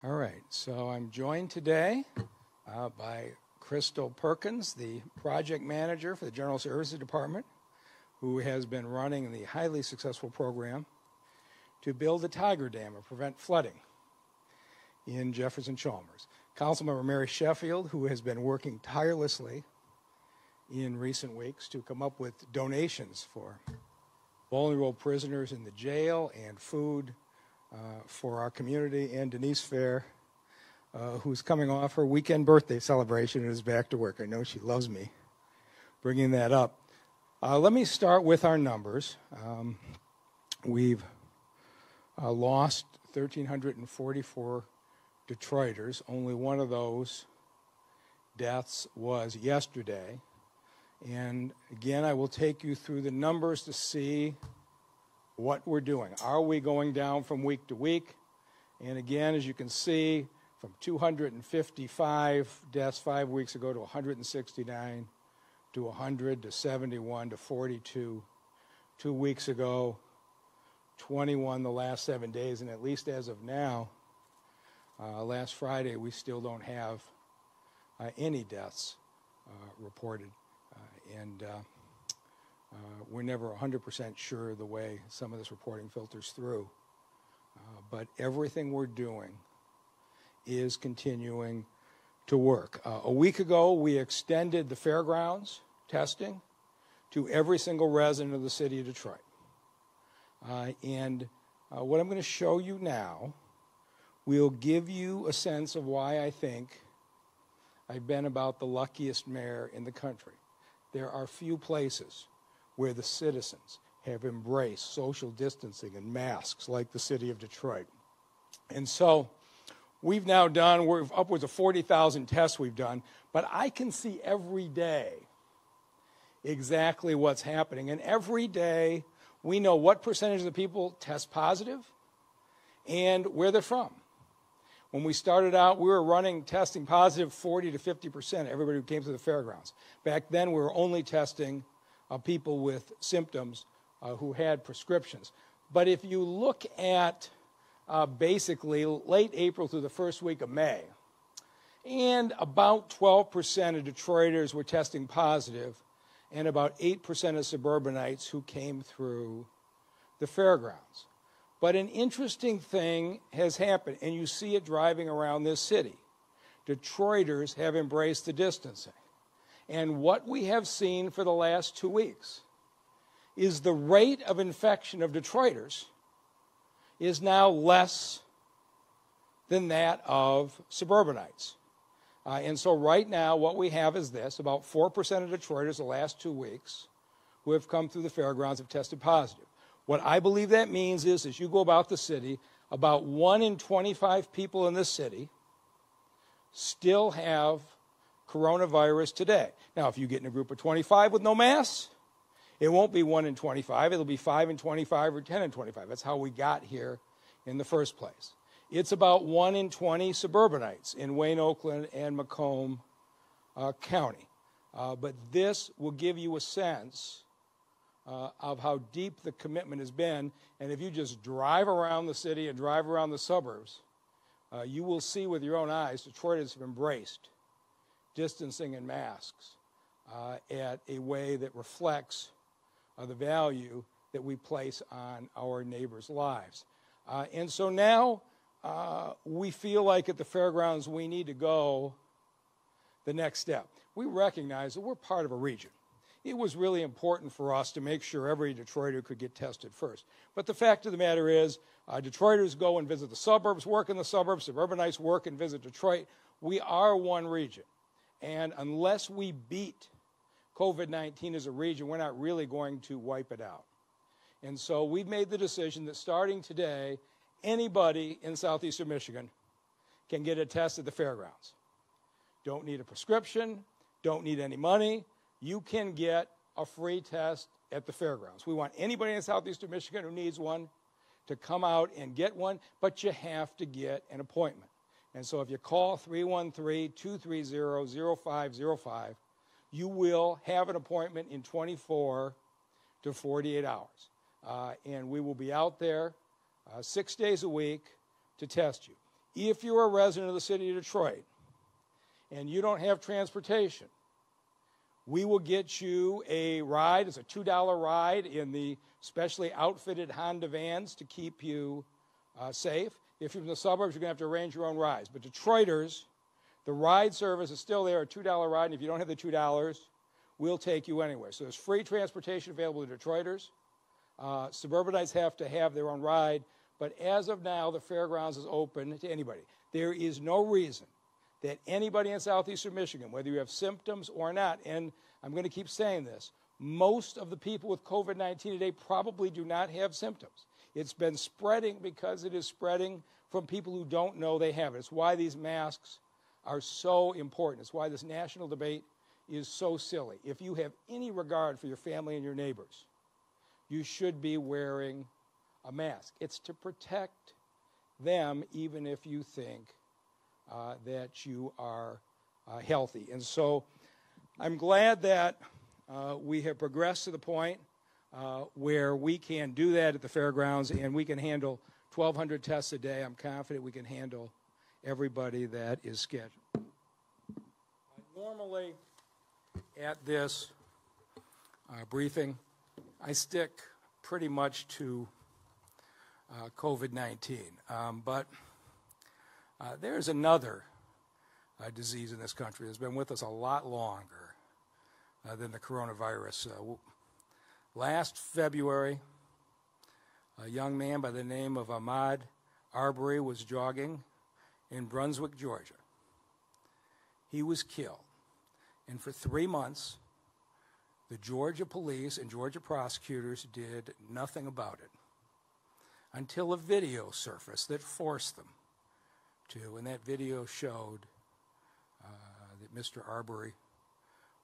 All right, so I'm joined today by Crystal Perkins, the project manager for the General Services Department, who has been running the highly successful program to build a Tiger Dam and prevent flooding in Jefferson Chalmers. Councilmember Mary Sheffield, who has been working tirelessly in recent weeks to come up with donations for vulnerable prisoners in the jail and food for our community, and Denise Fair, who's coming off her weekend birthday celebration and is back to work. I know she loves me bringing that up. Let me start with our numbers. We've lost 1,344 Detroiters. Only one of those deaths was yesterday. And again, I will take you through the numbers to see what we're doing. Are we going down from week to week? And again, as you can see, from 255 deaths 5 weeks ago to 169 to 100 to 71 to 42 2 weeks ago, 21 the last 7 days, and at least as of now, last Friday, we still don't have any deaths reported. We're never 100% sure the way some of this reporting filters through. But everything we're doing is continuing to work. A week ago, we extended the fairgrounds testing to every single resident of the city of Detroit. What I'm going to show you now will give you a sense of why I think I've been about the luckiest mayor in the country. There are few places where the citizens have embraced social distancing and masks like the city of Detroit. And so we've now done, we're upwards of 40,000 tests we've done, but I can see every day exactly what's happening. And every day we know what percentage of the people test positive and where they're from. When we started out, we were running testing positive 40 to 50%, everybody who came to the fairgrounds. Back then, we were only testing people with symptoms who had prescriptions. But if you look at basically late April through the first week of May, and about 12% of Detroiters were testing positive, and about 8% of suburbanites who came through the fairgrounds. But an interesting thing has happened, and you see it driving around this city. Detroiters have embraced the distancing. And what we have seen for the last 2 weeks is the rate of infection of Detroiters is now less than that of suburbanites. And so right now what we have is this: about 4% of Detroiters the last 2 weeks who have come through the fairgrounds have tested positive. What I believe that means is, as you go about the city, about 1 in 25 people in this city still have coronavirus today. Now, if you get in a group of 25 with no masks, it won't be 1 in 25. It'll be 5 in 25 or 10 in 25. That's how we got here in the first place. It's about 1 in 20 suburbanites in Wayne, Oakland, and Macomb County. But this will give you a sense of how deep the commitment has been. And if you just drive around the city and drive around the suburbs, you will see with your own eyes Detroiters have embraced distancing and masks at a way that reflects the value that we place on our neighbors' lives. And so now we feel like at the fairgrounds we need to go the next step. We recognize that we're part of a region. It was really important for us to make sure every Detroiter could get tested first. But the fact of the matter is, Detroiters go and visit the suburbs, work in the suburbs, suburbanites work and visit Detroit. We are one region. And unless we beat COVID-19 as a region, we're not really going to wipe it out. And so we've made the decision that starting today, anybody in southeastern Michigan can get a test at the fairgrounds. Don't need a prescription, don't need any money. You can get a free test at the fairgrounds. We want anybody in southeastern Michigan who needs one to come out and get one, but you have to get an appointment. And so if you call 313-230-0505, you will have an appointment in 24 to 48 hours. And we will be out there 6 days a week to test you. If you're a resident of the city of Detroit and you don't have transportation, we will get you a ride. It's a $2 ride in the specially outfitted Honda vans to keep you safe. If you're from the suburbs, you're going to have to arrange your own rides. But Detroiters, the ride service is still there, a $2 ride, and if you don't have the $2, we'll take you anywhere. So there's free transportation available to Detroiters. Suburbanites have to have their own ride, but as of now, the fairgrounds is open to anybody. There is no reason that anybody in southeastern Michigan, whether you have symptoms or not, and I'm going to keep saying this, most of the people with COVID-19 today probably do not have symptoms. It's been spreading because it is spreading from people who don't know they have it. It's why these masks are so important. It's why this national debate is so silly. If you have any regard for your family and your neighbors, you should be wearing a mask. It's to protect them, even if you think that you are healthy. And so I'm glad that we have progressed to the point where we can do that at the fairgrounds, and we can handle 1,200 tests a day. I'm confident we can handle everybody that is scheduled. Normally, at this briefing, I stick pretty much to COVID-19, but there's another disease in this country that's been with us a lot longer than the coronavirus. Last February, a young man by the name of Ahmaud Arbery was jogging in Brunswick, Georgia. He was killed. And for 3 months, the Georgia police and Georgia prosecutors did nothing about it until a video surfaced that forced them to. And that video showed that Mr. Arbery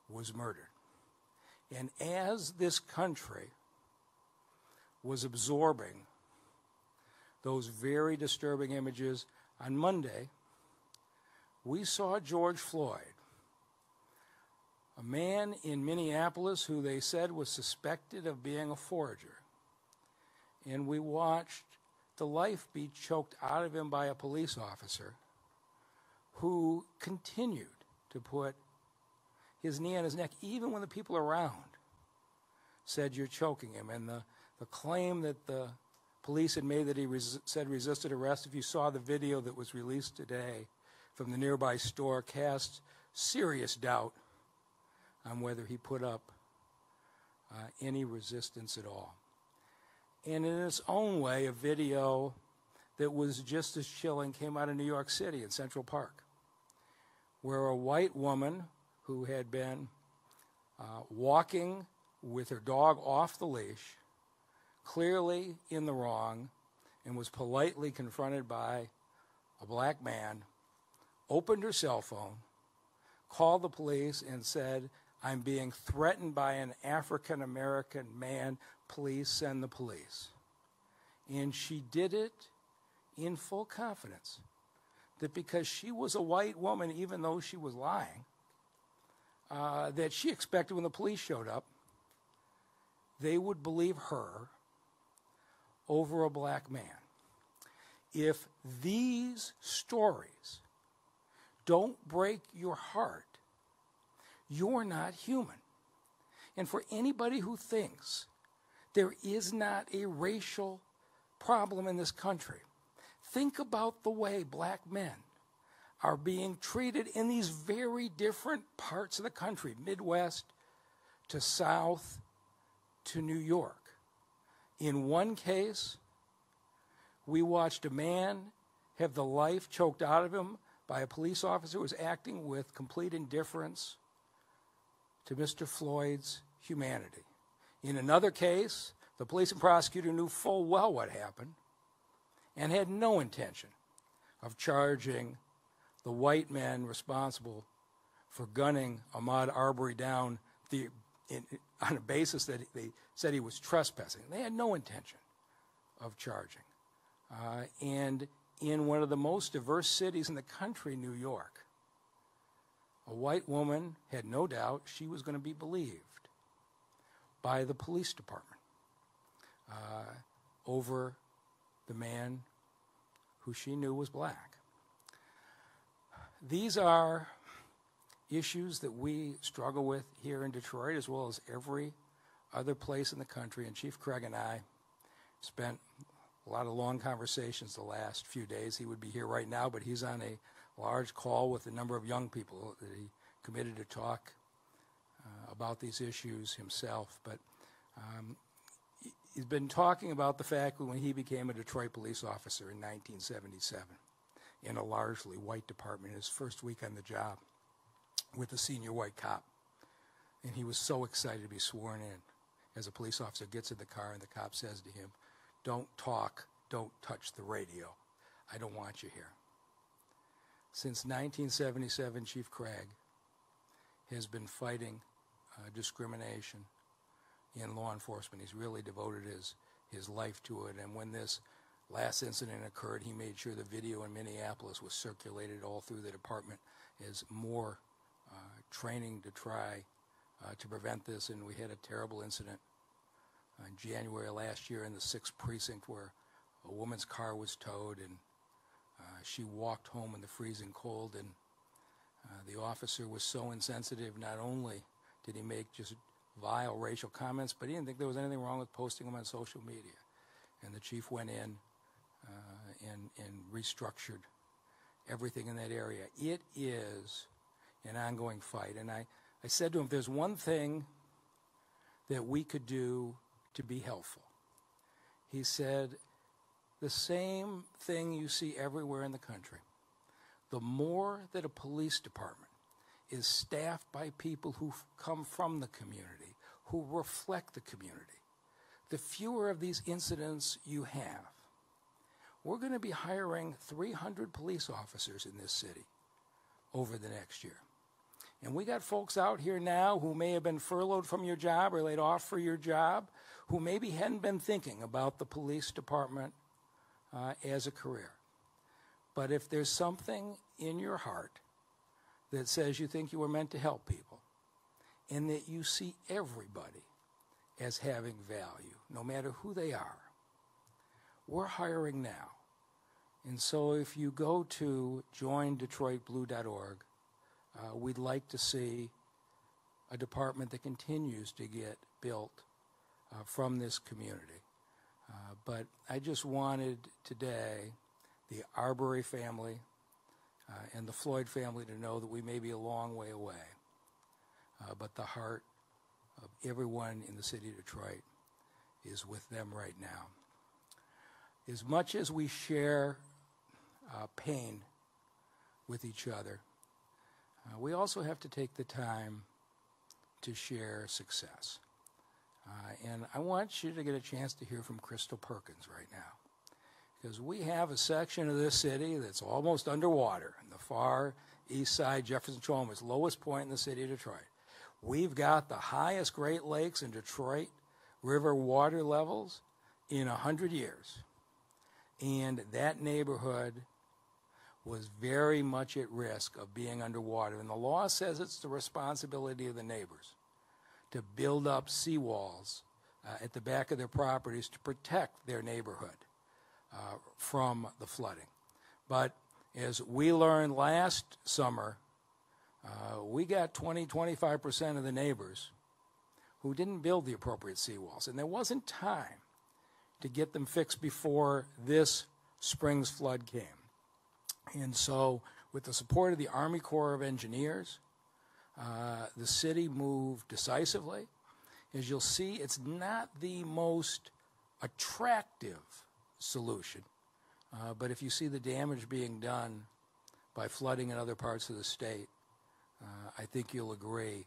was murdered. And as this country was absorbing those very disturbing images, on Monday, we saw George Floyd, a man in Minneapolis who they said was suspected of being a forager. And we watched the life be choked out of him by a police officer who continued to put his knee on his neck, even when the people around said, "You're choking him." And the claim that the police had made that he said resisted arrest, if you saw the video that was released today from the nearby store, cast serious doubt on whether he put up any resistance at all. And in its own way, a video that was just as chilling came out of New York City in Central Park, where a white woman who had been walking with her dog off the leash, clearly in the wrong, and was politely confronted by a black man, opened her cell phone, called the police, and said, "I'm being threatened by an African-American man. Please send the police." And she did it in full confidence that because she was a white woman, even though she was lying, that she expected when the police showed up, they would believe her over a black man. If these stories don't break your heart, you're not human. And for anybody who thinks there is not a racial problem in this country, think about the way black men are being treated in these very different parts of the country, Midwest to South to New York. In one case, we watched a man have the life choked out of him by a police officer who was acting with complete indifference to Mr. Floyd's humanity. In another case, the police and prosecutor knew full well what happened and had no intention of charging the white men responsible for gunning Ahmaud Arbery down on a basis that they said he was trespassing. They had no intention of charging. And in one of the most diverse cities in the country, New York, a white woman had no doubt she was going to be believed by the police department over the man who she knew was black. These are issues that we struggle with here in Detroit as well as every other place in the country, and Chief Craig and I spent a lot of long conversations the last few days. He would be here right now, but he's on a large call with a number of young people that he committed to talk about these issues himself. But he's been talking about the fact that when he became a Detroit police officer in 1977 in a largely white department, his first week on the job with a senior white cop, and he was so excited to be sworn in. As a police officer gets in the car and the cop says to him, "Don't talk, don't touch the radio. I don't want you here." Since 1977, Chief Craig has been fighting discrimination in law enforcement. He's really devoted his life to it. And when this last incident occurred, he made sure the video in Minneapolis was circulated all through the department as more training to try to prevent this. And we had a terrible incident in January last year in the 6th precinct where a woman's car was towed and she walked home in the freezing cold, and the officer was so insensitive. Not only did he make just vile racial comments, but he didn't think there was anything wrong with posting them on social media. And the chief went in and restructured everything in that area. It is an ongoing fight. And I said to him, if there's one thing that we could do to be helpful, he said, the same thing you see everywhere in the country. The more that a police department is staffed by people who come from the community, who reflect the community, the fewer of these incidents you have. We're going to be hiring 300 police officers in this city over the next year. And we got folks out here now who may have been furloughed from your job or laid off for your job, who maybe hadn't been thinking about the police department as a career. But if there's something in your heart that says you think you were meant to help people and that you see everybody as having value, no matter who they are, we're hiring now. And so if you go to joindetroitblue.org, we'd like to see a department that continues to get built from this community. But I just wanted today the Arbery family and the Floyd family to know that we may be a long way away, but the heart of everyone in the city of Detroit is with them right now. As much as we share pain with each other, we also have to take the time to share success. And I want you to get a chance to hear from Crystal Perkins right now, because we have a section of this city that's almost underwater in the far east side, Jefferson Chalmers, lowest point in the city of Detroit. We've got the highest Great Lakes and Detroit River water levels in 100 years. And that neighborhood was very much at risk of being underwater. And the law says it's the responsibility of the neighbors to build up seawalls at the back of their properties to protect their neighborhood from the flooding. But as we learned last summer, we got 20-25% of the neighbors who didn't build the appropriate seawalls. And there wasn't time to get them fixed before this spring's flood came. And so with the support of the Army Corps of Engineers, the city moved decisively. As you'll see, it's not the most attractive solution, but if you see the damage being done by flooding in other parts of the state, I think you'll agree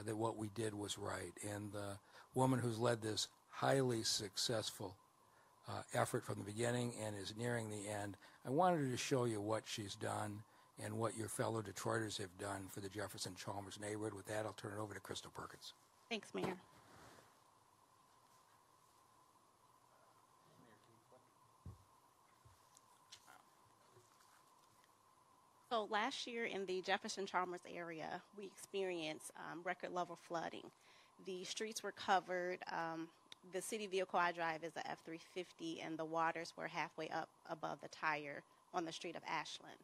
that what we did was right. And the woman who's led this highly successful effort from the beginning and is nearing the end, I wanted her to show you what she's done and what your fellow Detroiters have done for the Jefferson Chalmers neighborhood. With that, I'll turn it over to Crystal Perkins. Thanks, Mayor. So last year in the Jefferson Chalmers area, we experienced record level flooding. The streets were covered. The city vehicle I drive is a F-350, and the waters were halfway up above the tire on the street of Ashland.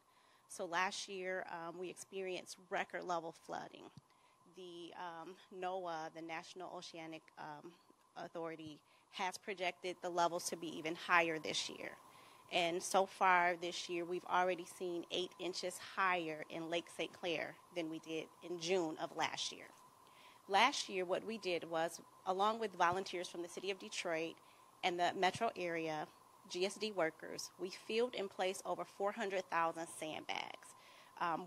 So last year, we experienced record level flooding. The NOAA, the National Oceanic Authority, has projected the levels to be even higher this year. And so far this year, we've already seen 8 inches higher in Lake St. Clair than we did in June of last year. Last year, what we did was, along with volunteers from the city of Detroit and the metro area, GSD workers, we filled in place over 400,000 sandbags.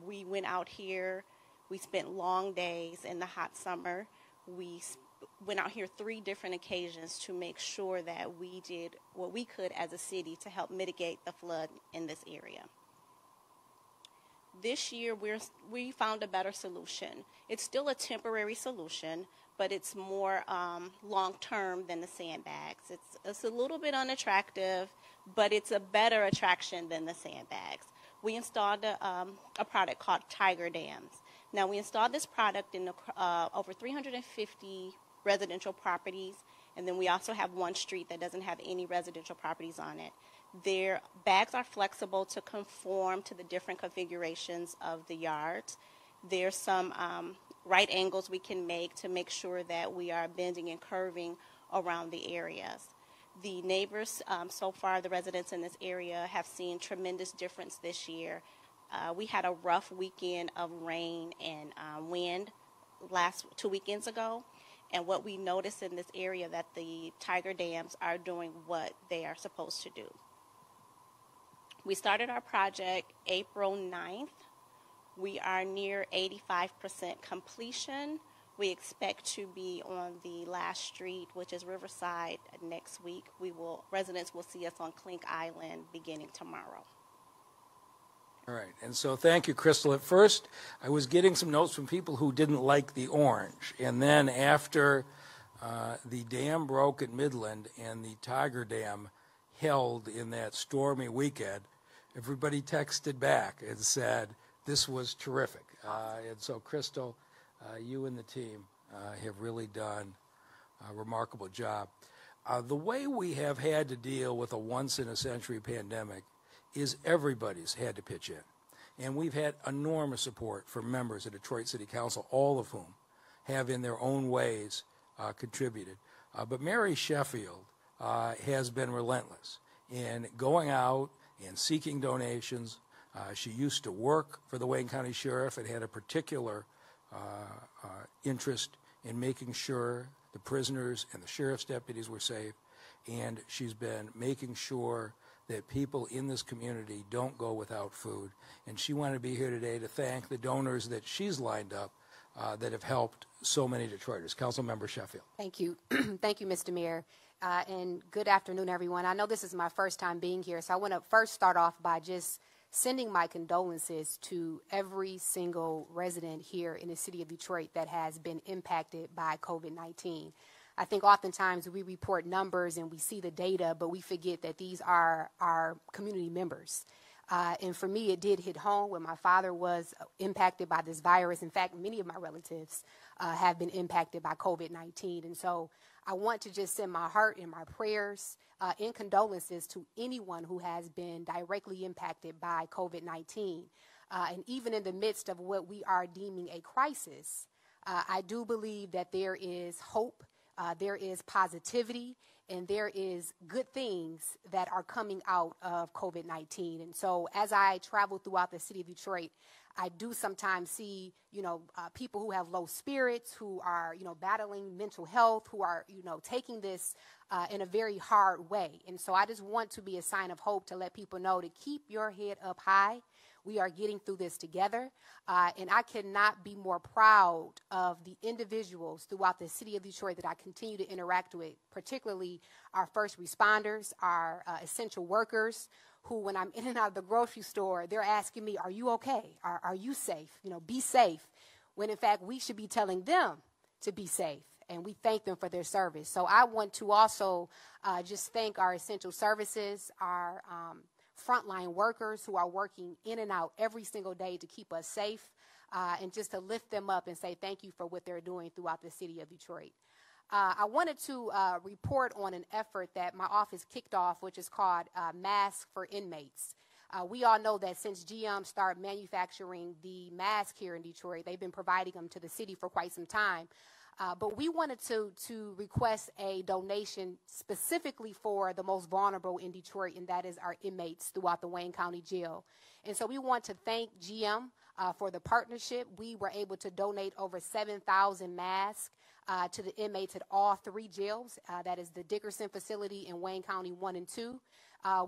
We went out here, we spent long days in the hot summer. We went out here 3 different occasions to make sure that we did what we could as a city to help mitigate the flood in this area. This year, we found a better solution. It's still a temporary solution, but it's more long-term than the sandbags. It's a little bit unattractive, but it's a better attraction than the sandbags. We installed a product called Tiger Dams. Now, we installed this product in over 350 residential properties, and then we also have one street that doesn't have any residential properties on it. Their bags are flexible to conform to the different configurations of the yards. There's some right angles we can make to make sure that we are bending and curving around the areas. The neighbors, so far, the residents in this area have seen tremendous difference this year. We had a rough weekend of rain and wind 2 weekends ago. And what we noticed in this area that the Tiger Dams are doing what they are supposed to do. We started our project April 9th. We are near 85% completion. We expect to be on the last street, which is Riverside, next week. Residents will see us on Clink Island beginning tomorrow. All right, and so thank you, Crystal. At first, I was getting some notes from people who didn't like the orange, and then after the dam broke at Midland and the Tiger Dam held in that stormy weekend, everybody texted back and said this was terrific. And so, Crystal, you and the team have really done a remarkable job. The way we have had to deal with a once-in-a-century pandemic is everybody's had to pitch in. And we've had enormous support from members of Detroit City Council, all of whom have in their own ways contributed. But Mary Sheffield has been relentless in going out and seeking donations. She used to work for the Wayne County Sheriff and had a particular interest in making sure the prisoners and the sheriff's deputies were safe. And she's been making sure that people in this community don't go without food. And she wanted to be here today to thank the donors that she's lined up that have helped so many Detroiters. Councilmember Sheffield. Thank you. Thank you, Mr. Mayor. And good afternoon, everyone. I know this is my first time being here, so I want to first start off by just sending my condolences to every single resident here in the city of Detroit that has been impacted by COVID-19. I think oftentimes we report numbers and we see the data, but we forget that these are our community members. And for me, it did hit home when my father was impacted by this virus. In fact, many of my relatives have been impacted by COVID-19. And so I want to just send my heart and my prayers and condolences to anyone who has been directly impacted by COVID-19. And even in the midst of what we are deeming a crisis, I do believe that there is hope. There is positivity, and there is good things that are coming out of COVID-19. And so as I travel throughout the city of Detroit, I do sometimes see, people who have low spirits, who are, battling mental health, who are, taking this in a very hard way. And so I just want to be a sign of hope to let people know to keep your head up high. We are getting through this together, and I cannot be more proud of the individuals throughout the city of Detroit that I continue to interact with, particularly our first responders, our essential workers, who when I'm in and out of the grocery store, they're asking me, are you okay? Are you safe? Be safe, when in fact we should be telling them to be safe, and we thank them for their service. So I want to also just thank our essential services, our frontline workers who are working in and out every single day to keep us safe, and just to lift them up and say thank you for what they're doing throughout the city of Detroit. I wanted to report on an effort that my office kicked off, which is called Masks for Inmates. We all know that since GM started manufacturing the mask here in Detroit, they've been providing them to the city for quite some time. But we wanted to request a donation specifically for the most vulnerable in Detroit, and that is our inmates throughout the Wayne County Jail. And so we want to thank GM for the partnership. We were able to donate over 7,000 masks to the inmates at all 3 jails. That is the Dickerson facility in Wayne County 1 and 2.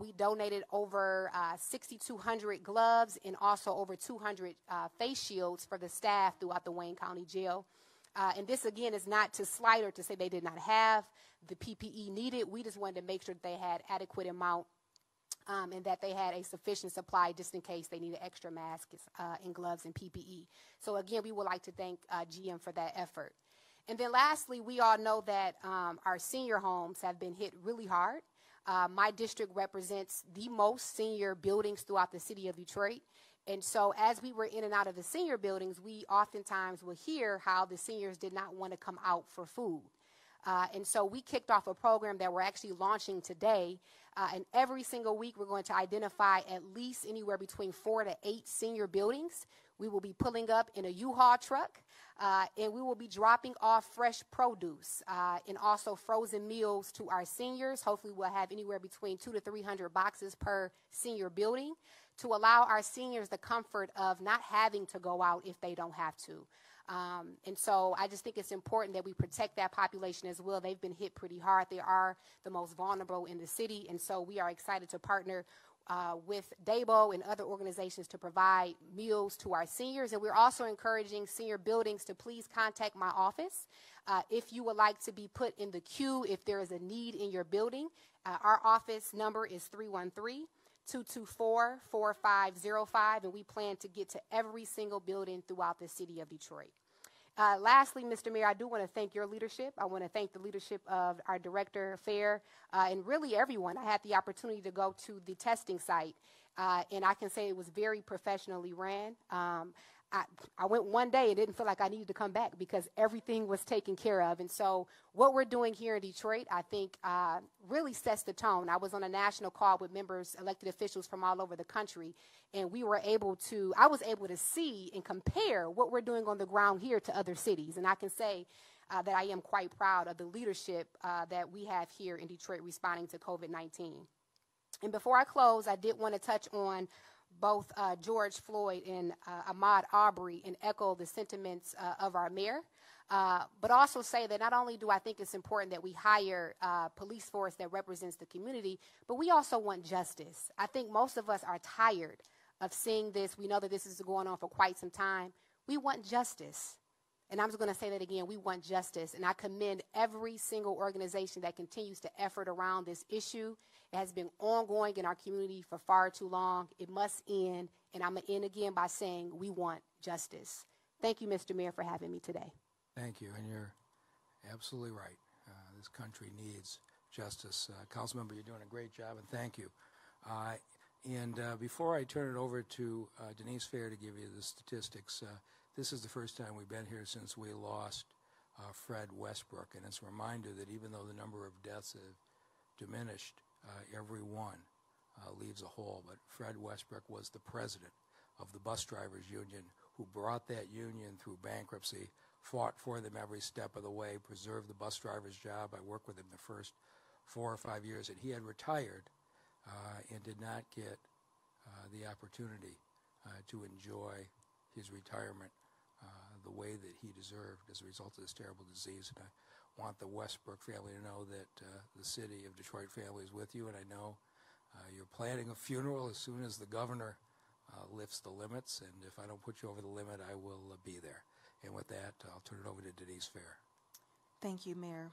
We donated over 6,200 gloves and also over 200 face shields for the staff throughout the Wayne County Jail. And this, again, is not to slight or to say they did not have the PPE needed. We just wanted to make sure that they had adequate amount and that they had a sufficient supply just in case they needed extra masks and gloves and PPE. So, again, we would like to thank GM for that effort. And then lastly, we all know that our senior homes have been hit really hard. My district represents the most senior buildings throughout the city of Detroit. And so as we were in and out of the senior buildings, we oftentimes would hear how the seniors did not want to come out for food. And so we kicked off a program that we're actually launching today. And every single week, we're going to identify at least anywhere between 4 to 8 senior buildings. We will be pulling up in a U-Haul truck, and we will be dropping off fresh produce and also frozen meals to our seniors. Hopefully, we'll have anywhere between 200 to 300 boxes per senior building to allow our seniors the comfort of not having to go out if they don't have to. And so I just think it's important that we protect that population as well. They've been hit pretty hard. They are the most vulnerable in the city, and so we are excited to partner with DABO and other organizations to provide meals to our seniors. And we're also encouraging senior buildings to please contact my office if you would like to be put in the queue if there is a need in your building. Our office number is 313-224-4505, and we plan to get to every single building throughout the city of Detroit. Lastly, Mr. Mayor, I do want to thank your leadership. I want to thank the leadership of our Director Fair and really everyone. I had the opportunity to go to the testing site, and I can say it was very professionally ran. I went one day and didn't feel like I needed to come back because everything was taken care of. And so what we're doing here in Detroit, I think, really sets the tone. I was on a national call with members, elected officials from all over the country, and I was able to see and compare what we're doing on the ground here to other cities. And I can say that I am quite proud of the leadership that we have here in Detroit responding to COVID-19. And before I close, I did want to touch on both George Floyd and Ahmaud Arbery and echo the sentiments of our mayor, but also say that not only do I think it's important that we hire police force that represents the community, but we also want justice. I think most of us are tired of seeing this. We know that this is going on for quite some time. We want justice. And I'm just going to say that again, we want justice. And I commend every single organization that continues to effort around this issue. It has been ongoing in our community for far too long. It must end. And I'm going to end again by saying we want justice. Thank you, Mr. Mayor, for having me today. Thank you. And you're absolutely right. This country needs justice. Councilmember, you're doing a great job, and thank you. Before I turn it over to Denise Fair to give you the statistics, this is the first time we've been here since we lost Fred Westbrook, and it's a reminder that even though the number of deaths have diminished, every one leaves a hole. But Fred Westbrook was the president of the Bus Drivers Union, who brought that union through bankruptcy, fought for them every step of the way, preserved the bus driver's job. I worked with him the first 4 or 5 years, and he had retired and did not get the opportunity to enjoy his retirement the way that he deserved as a result of this terrible disease. And I want the Westbrook family to know that the city of Detroit family is with you, and I know you're planning a funeral as soon as the governor lifts the limits, and if I don't put you over the limit, I will be there. And with that, I'll turn it over to Denise Fair. Thank you, Mayor.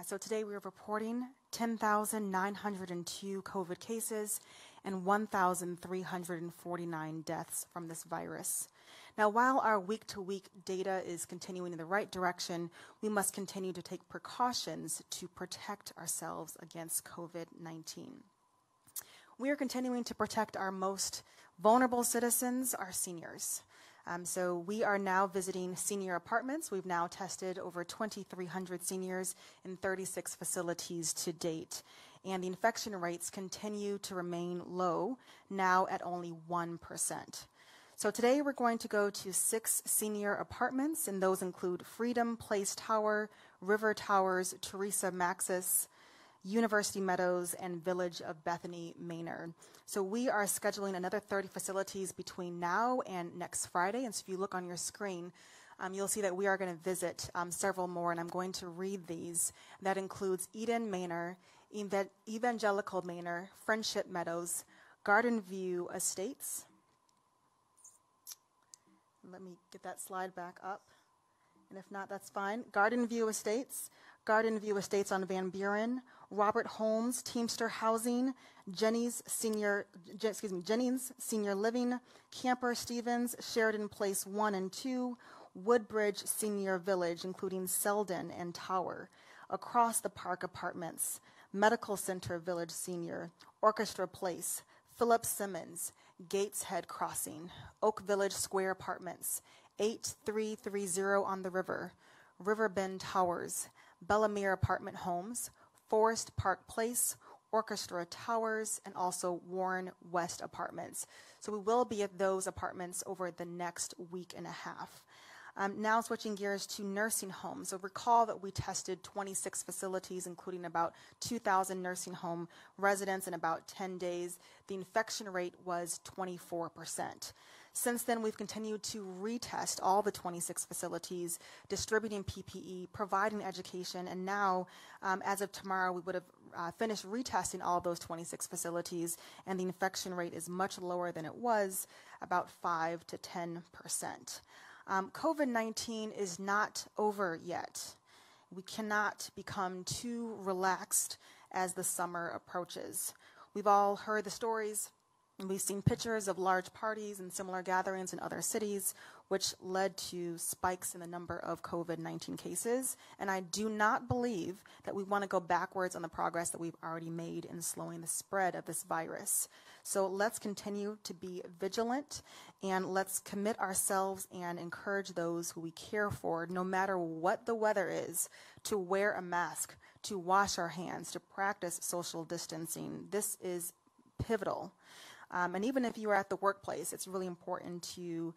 So today we are reporting 10,902 COVID cases and 1,349 deaths from this virus. Now, while our week-to-week data is continuing in the right direction, we must continue to take precautions to protect ourselves against COVID-19. We are continuing to protect our most vulnerable citizens, our seniors. So we are now visiting senior apartments. We've now tested over 2,300 seniors in 36 facilities to date. and the infection rates continue to remain low, now at only 1%. So today we're going to go to 6 senior apartments, and those include Freedom Place Tower, River Towers, Teresa Maxis, University Meadows, and Village of Bethany Manor. So we are scheduling another 30 facilities between now and next Friday. And so if you look on your screen, you'll see that we are going to visit several more, and I'm going to read these. That includes Eden Manor, Evangelical Manor, Friendship Meadows, Garden View Estates. Let me get that slide back up. And if not, that's fine. Garden View Estates on Van Buren, Robert Holmes Teamster Housing, Jennings Senior Living, Camper Stevens, Sheridan Place 1 and 2, Woodbridge Senior Village, including Selden and Tower, Across the Park Apartments, Medical Center Village Senior, Orchestra Place, Philip Simmons, Gateshead Crossing, Oak Village Square Apartments, 8330 on the River, Riverbend Towers, Bellamere Apartment Homes, Forest Park Place, Orchestra Towers, and also Warren West Apartments. So we will be at those apartments over the next week and a half. Now switching gears to nursing homes. So recall that we tested 26 facilities, including about 2,000 nursing home residents in about 10 days. The infection rate was 24%. Since then, we've continued to retest all the 26 facilities, distributing PPE, providing education, and now, as of tomorrow, we would have finished retesting all those 26 facilities, and the infection rate is much lower than it was, about 5 to 10%. COVID-19 is not over yet. We cannot become too relaxed as the summer approaches. We've all heard the stories, and we've seen pictures of large parties and similar gatherings in other cities, which led to spikes in the number of COVID-19 cases. And I do not believe that we want to go backwards on the progress that we've already made in slowing the spread of this virus. So let's continue to be vigilant, and let's commit ourselves and encourage those who we care for, no matter what the weather is, to wear a mask, to wash our hands, to practice social distancing. This is pivotal. And even if you are at the workplace, it's really important to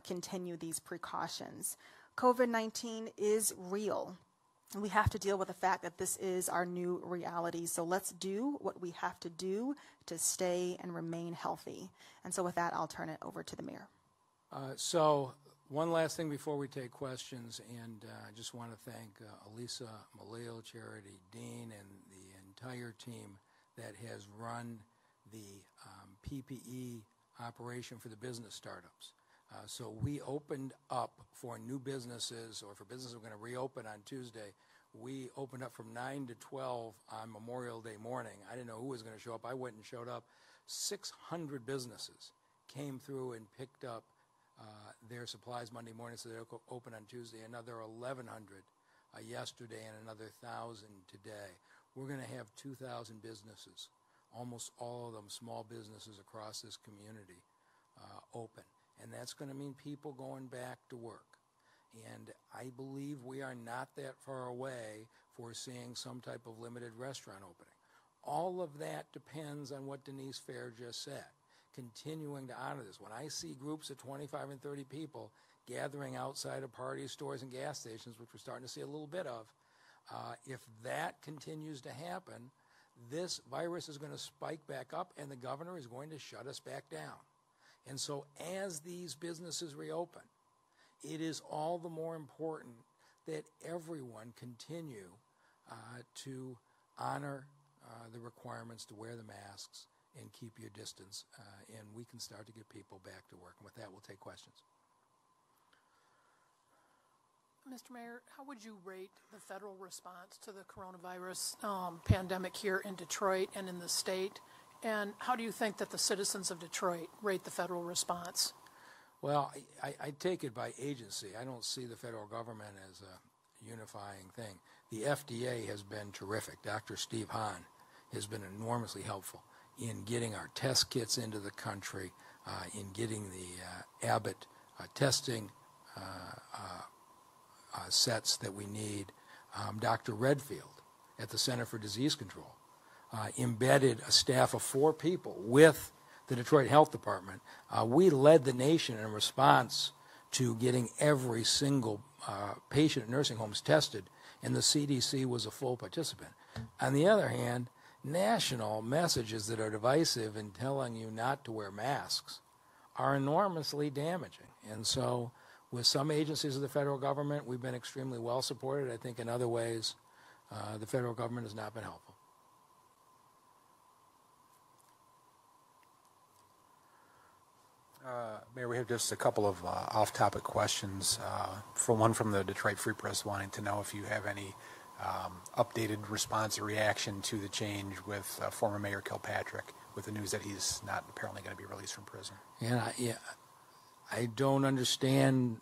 continue these precautions. COVID-19 is real. And we have to deal with the fact that this is our new reality. So let's do what we have to do to stay and remain healthy. And so with that, I'll turn it over to the mayor. So one last thing before we take questions, and I just want to thank Elisa Malil, Charity Dean, and the entire team that has run the PPE operation for the business startups. So we opened up for new businesses, or for businesses we're going to reopen on Tuesday. We opened up from 9 to 12 on Memorial Day morning. I didn't know who was going to show up. I went and showed up. 600 businesses came through and picked up their supplies Monday morning, so they'll open on Tuesday. Another 1,100 yesterday, and another 1,000 today. We're going to have 2,000 businesses, almost all of them small businesses across this community, open. And that's going to mean people going back to work. And I believe we are not that far away for seeing some type of limited restaurant opening. All of that depends on what Denise Fair just said, continuing to honor this. When I see groups of 25 and 30 people gathering outside of parties, stores, and gas stations, which we're starting to see a little bit of, if that continues to happen, this virus is going to spike back up, and the governor is going to shut us back down. And so as these businesses reopen, it is all the more important that everyone continue to honor the requirements to wear the masks and keep your distance, and we can start to get people back to work. And with that, we'll take questions. Mr. Mayor, how would you rate the federal response to the coronavirus pandemic here in Detroit and in the state? And how do you think that the citizens of Detroit rate the federal response? Well, I take it by agency. I don't see the federal government as a unifying thing. The FDA has been terrific. Dr. Steve Hahn has been enormously helpful in getting our test kits into the country, in getting the Abbott testing sets that we need. Dr. Redfield at the Center for Disease Control embedded a staff of 4 people with the Detroit Health Department. We led the nation in response to getting every single patient in nursing homes tested, and the CDC was a full participant. On the other hand, national messages that are divisive in telling you not to wear masks are enormously damaging. And so with some agencies of the federal government, we've been extremely well supported. I think in other ways, the federal government has not been helpful. Mayor, we have just a couple of off-topic questions. One from the Detroit Free Press wanting to know if you have any updated response or reaction to the change with former Mayor Kilpatrick, with the news that he's not apparently going to be released from prison. I don't understand.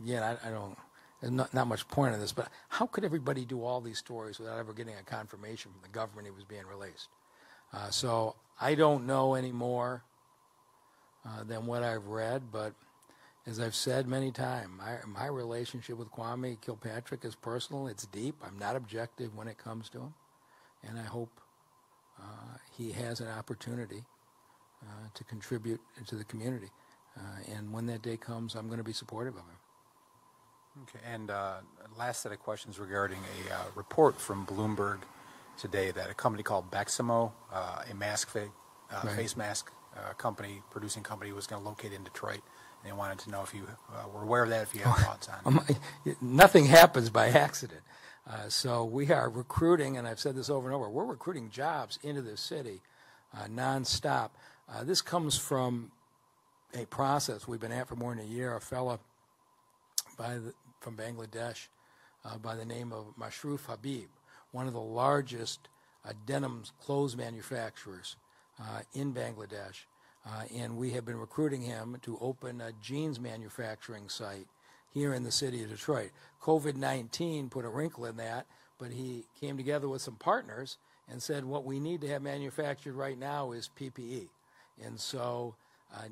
I don't. There's not much point in this, but how could everybody do all these stories without ever getting a confirmation from the government he was being released? So I don't know any more than what I've read, but as I've said many times, my relationship with Kwame Kilpatrick is personal. It's deep. I'm not objective when it comes to him, and I hope he has an opportunity to contribute to the community. And when that day comes, I'm going to be supportive of him. Okay, and last set of questions regarding a report from Bloomberg today that a company called Beximo, a mask face mask company, producing company, was going to locate in Detroit. And they wanted to know if you were aware of that, if you have thoughts on it. Nothing happens by accident. So we are recruiting, and I've said this over and over, we're recruiting jobs into this city nonstop. This comes from a process we've been at for more than a year. A fella from Bangladesh by the name of Mashroof Habib, one of the largest denim clothes manufacturers in Bangladesh. And we have been recruiting him to open a jeans manufacturing site here in the city of Detroit. COVID-19 put a wrinkle in that, but he came together with some partners and said what we need to have manufactured right now is PPE. And so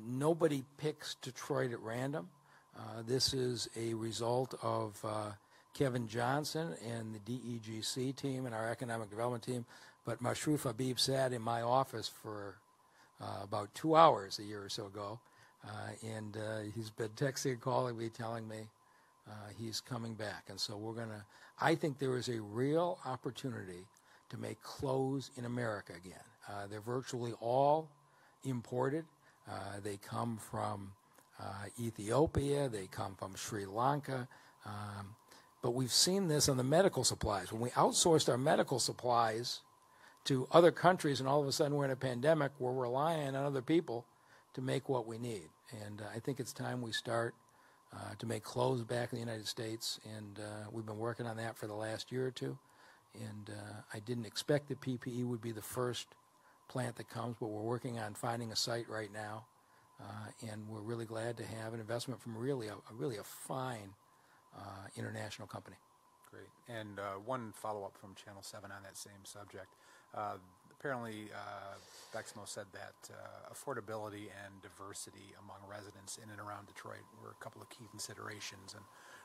nobody picks Detroit at random. This is a result of Kevin Johnson and the DEGC team and our economic development team. But Mashroof Habib sat in my office for about 2 hours a year or so ago, and he's been texting and calling me, telling me he's coming back. And so I think there is a real opportunity to make clothes in America again. They're virtually all imported. They come from Ethiopia, they come from Sri Lanka, but we've seen this on the medical supplies. When we outsourced our medical supplies to other countries and all of a sudden we're in a pandemic, we're relying on other people to make what we need. And I think it's time we start to make clothes back in the United States, and we've been working on that for the last year or two. And I didn't expect that PPE would be the first plant that comes, but we're working on finding a site right now. And we're really glad to have an investment from really a fine international company. Great. And one follow-up from Channel 7 on that same subject. Apparently, Bexmo said that affordability and diversity among residents in and around Detroit were a couple of key considerations, and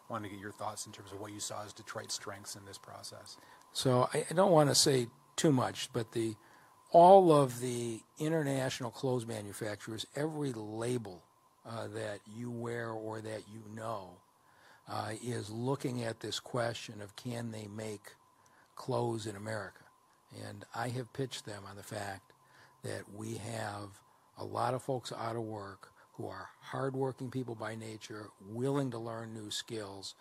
wanted to get your thoughts in terms of what you saw as Detroit's strengths in this process. So I don't want to say too much, but all of the international clothes manufacturers, every label that you wear or that you know is looking at this question of can they make clothes in America. And I have pitched them on the fact that we have a lot of folks out of work who are hardworking people by nature, willing to learn new skills,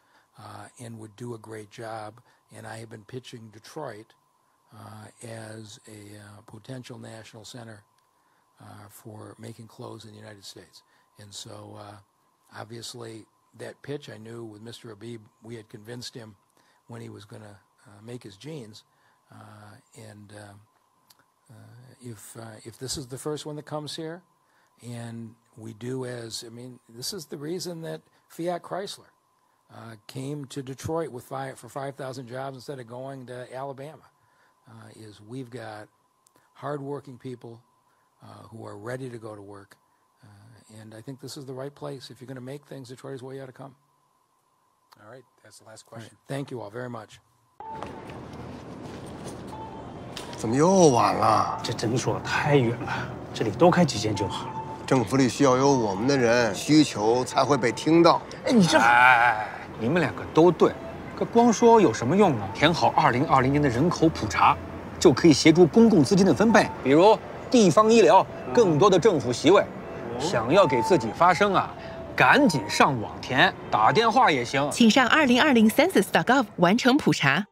and would do a great job. And I have been pitching Detroit as a potential national center for making clothes in the United States. And so obviously that pitch I knew with Mr. Habib, we had convinced him when he was going to make his jeans. If this is the first one that comes here, and we do this is the reason that Fiat Chrysler came to Detroit for 5,000 jobs instead of going to Alabama, is we've got hardworking people who are ready to go to work, and I think this is the right place. If you're going to make things, Detroit is where you ought to come. All right, that's the last question. Right. Thank you all very much. 怎么又晚了？这诊所太远了，这里多开几间就好了。政府里需要有我们的人，需求才会被听到。哎，你这……哎，你们两个都对，可光说有什么用呢？填好2020年的人口普查，就可以协助公共资金的分配，比如地方医疗、更多的政府席位。想要给自己发声啊，赶紧上网填，打电话也行。请上2020census.gov 完成普查。